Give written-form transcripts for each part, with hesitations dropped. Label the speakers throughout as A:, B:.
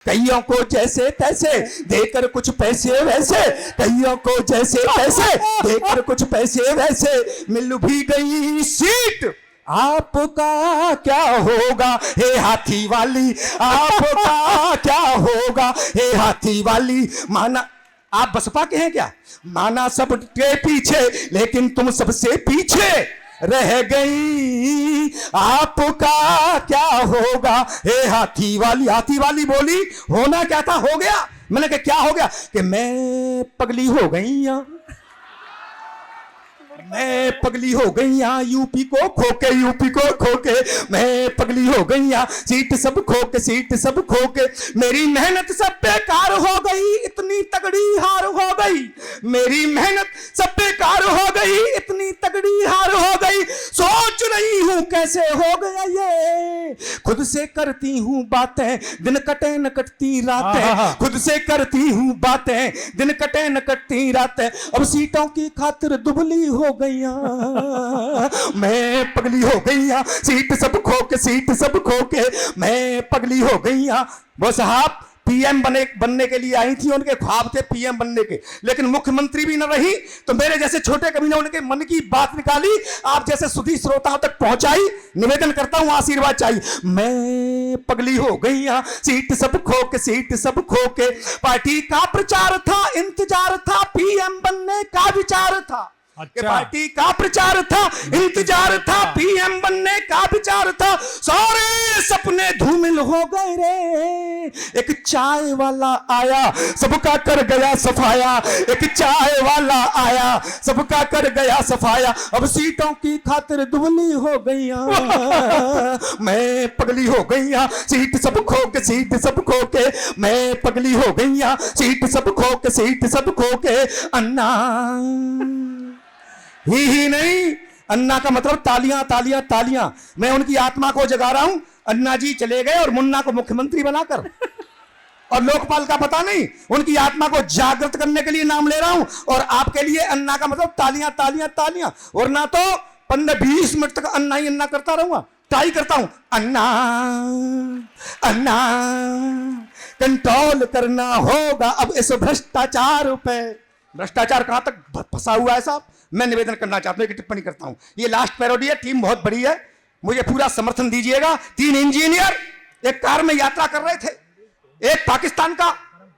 A: कईयों को जैसे तैसे देकर कुछ पैसे वैसे, कईयों को जैसे तैसे देकर कुछ पैसे वैसे, मिल भी गई सीट। आपका क्या होगा हे हाथी वाली, आपका क्या होगा हे हाथी वाली। माना आप बसपा के हैं क्या? माना सबके पीछे लेकिन तुम सबसे पीछे रह गई, आपका क्या होगा हे हाथी वाली। हाथी वाली बोली होना क्या था हो गया। मैंने कहा क्या हो गया? कि मैं पगली हो गई यहाँ, मैं पगली हो गई यहाँ, यूपी को खोके, यूपी को खोके मैं पगली हो गई यहाँ, सीट सब खोके, सीट सब खोके, मेरी मेहनत सब बेकार हो गई, इतनी तगड़ी हार हो गई, मेरी मेहनत सब बेकार हो गई, इतनी तगड़ी हार हो गई। सोच रही हूं कैसे हो गया ये, खुद से करती हूं बातें, दिन कटे न कटती रातें, खुद से करती हूं बातें, दिन कटे न कटती रातें, अब सीटों की खातिर दुबली हो गईया, मैं पगली हो गईया, सीट सब खो के, सीट सब खो के मैं पगली हो गईया। वो साहब पीएम बनने के लिए आई थी, उनके ख्वाब थे पीएम बनने के, लेकिन मुख्यमंत्री भी न रही तो मेरे जैसे छोटे कवि ने उनके मन की बात निकाली, आप जैसे सुधी श्रोताओं तक पहुंचाई। निवेदन करता हूं आशीर्वाद चाहिए। मैं पगली हो गई यहाँ, सीट सब खो के, सीट सब खो के, पार्टी का प्रचार था, इंतजार था, पीएम बनने का विचार था। अच्छा। पार्टी का प्रचार था, इंतजार था, पीएम बनने का विचार था, सारे सपने धूमिल हो गए रे। एक चाय वाला आया सबका कर गया सफाया, एक चाय वाला आया सबका कर गया सफाया, अब सीटों की खातिर दुबली हो गईया, मैं पगली हो गईया, सीट सब खो के, सीट सब खो के मैं पगली हो गईया, सीट सब खो के, सीट सब खो के। अन्ना ही नहीं, अन्ना का मतलब तालियां तालियां तालियां। मैं उनकी आत्मा को जगा रहा हूं। अन्ना जी चले गए और मुन्ना को मुख्यमंत्री बनाकर, और लोकपाल का पता नहीं, उनकी आत्मा को जागृत करने के लिए नाम ले रहा हूं। और आपके लिए अन्ना का मतलब तालियां तालियां तालियां, वरना तो 15-20 मिनट तक अन्ना ही अन्ना करता रहूंगा। ट्राई करता हूं, अन्ना अन्ना, कंट्रोल करना होगा अब इस भ्रष्टाचार पे। भ्रष्टाचार कहां तक फंसा हुआ है साहब, मैं निवेदन करना चाहता हूं, एक टिप्पणी करता हूं। ये लास्ट पैरोडी है, टीम बहुत बड़ी है, मुझे पूरा समर्थन दीजिएगा। 3 इंजीनियर एक कार में यात्रा कर रहे थे, एक पाकिस्तान का,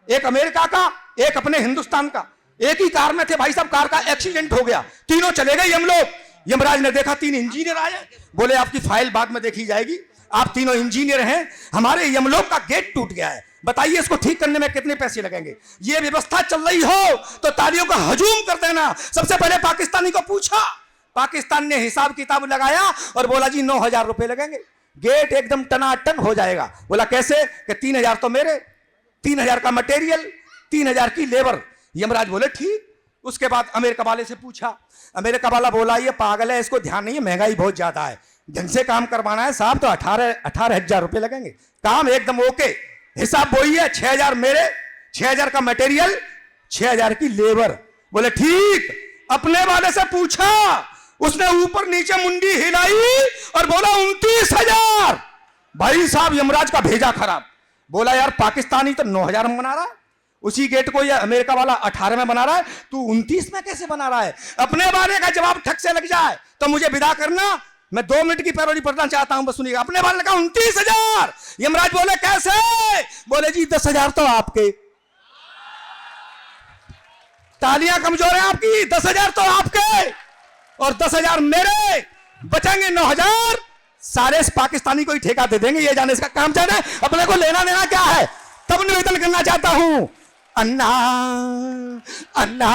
A: एक अमेरिका का, एक अपने हिंदुस्तान का, एक ही कार में थे भाई साहब। कार का एक्सीडेंट हो गया, तीनों चले गए यमलोक। यमराज ने देखा 3 इंजीनियर आए, बोले आपकी फाइल बाद में देखी जाएगी, आप तीनों इंजीनियर हैं, हमारे यमलोक का गेट टूट गया है, बताइए इसको ठीक करने में कितने पैसे लगेंगे। ये व्यवस्था चल रही हो तो तालियों का हजूम कर देना। सबसे पहले पाकिस्तानी को पूछा, पाकिस्तान ने हिसाब किताब लगाया और बोला जी 9,000 रुपए लगेंगे, गेट एकदम टनाटन हो जाएगा। बोला कैसे? कि 3,000 तो मेरे, 3,000 का मटेरियल, 3,000 की लेबर। यमराज बोले ठीक। उसके बाद अमेरिका वाले से पूछा, अमेरिका वाला बोला ये पागल है, इसको ध्यान नहीं है, महंगाई बहुत ज्यादा है, ढंग से काम करवाना है साहब तो 18,000 रुपए लगेंगे। काम एकदम ओके, हिसाब वही है, 6,000 मेरे, 6,000 का मटेरियल, 6,000 की लेबर। बोले ठीक। अपने वाले से पूछा, उसने ऊपर नीचे मुंडी हिलाई और बोला 29,000। भाई साहब यमराज का भेजा खराब। बोला यार पाकिस्तानी तो 9,000 में बना रहा है, उसी गेट को ये अमेरिका वाला 18 में बना रहा है, तू 29 में कैसे बना रहा है? अपने वाले का जवाब ठक से लग जाए तो मुझे विदा करना, मैं 2 मिनट की पैरोडी पढ़ना चाहता हूं, बस सुनिएगा। अपने वाले ने कहा 29,000। यमराज बोले कैसे? बोले जी 10,000 तो आपके, तालियां कमजोर है आपकी, 10,000 तो आपके और 10,000 मेरे, बचेंगे 9,000। सारे इस पाकिस्तानी को ही ठेका दे देंगे, ये जाने इसका काम जाने, अपने को लेना देना क्या है। तब निवेदन करना चाहता हूं, अन्ना अन्ना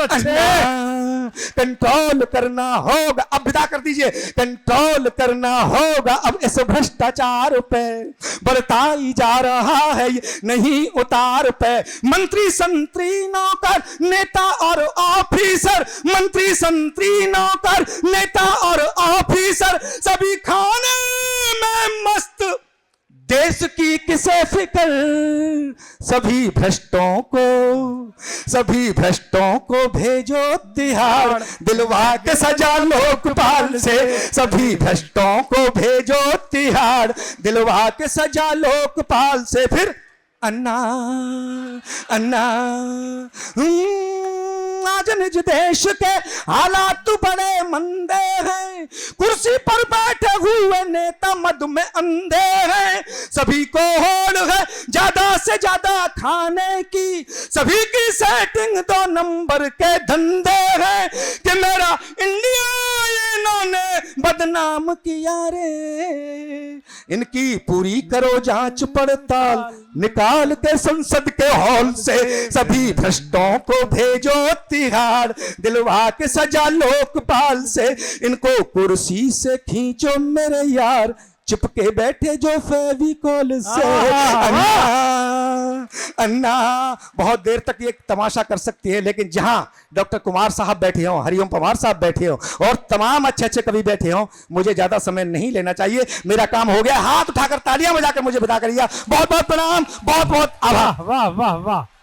A: अन्ना, कंट्रोल करना होगा, अब विदा कर दीजिए, कंट्रोल करना होगा अब इस भ्रष्टाचार पे, बढ़ता ही जा रहा है ये नहीं उतार पे। मंत्री संतरी नौकर नेता और ऑफिसर, मंत्री संतरी नौकर नेता और ऑफिसर, सभी खाने में मस्त, देश की किसे फिक्र, सभी भ्रष्टों को सभी भ्रष्टों को भेजो तिहाड़, दिलवा के सजा लोकपाल से। सभी भ्रष्टों को भेजो तिहाड़, दिलवा के सजा लोकपाल से। फिर अन्ना अन्ना आज निज देश के हालात बड़े मंदे हैं, कुर्सी पर बैठे हुए नेता मद में अंधे हैं। सभी को होड़ है ज्यादा से ज्यादा खाने की, सभी की सेटिंग 2 नंबर के धंधे हैं कि मेरा इंडिया इन्होंने बदनाम किया रे। इनकी पूरी करो जांच पड़ताल, निकाल के संसद के हॉल से। सभी भ्रष्टों को भेजो तिहाड़, दिलवा के सजा लोकपाल से। इनको कुर्सी से खींचो मेरे यार, चिपके बैठे जो फेविकोल से। अन्ना अन्ना बहुत देर तक ये तमाशा कर सकती है, लेकिन जहां डॉक्टर कुमार साहब बैठे हों, हरिओम पवार साहब बैठे हों और तमाम अच्छे अच्छे कवि बैठे हों, मुझे ज्यादा समय नहीं लेना चाहिए। मेरा काम हो गया, हाथ उठाकर तालियां बजाकर मुझे विदा करिए। बहुत बहुत प्रणाम, बहुत बहुत आभार।
B: वाह वाह वाह।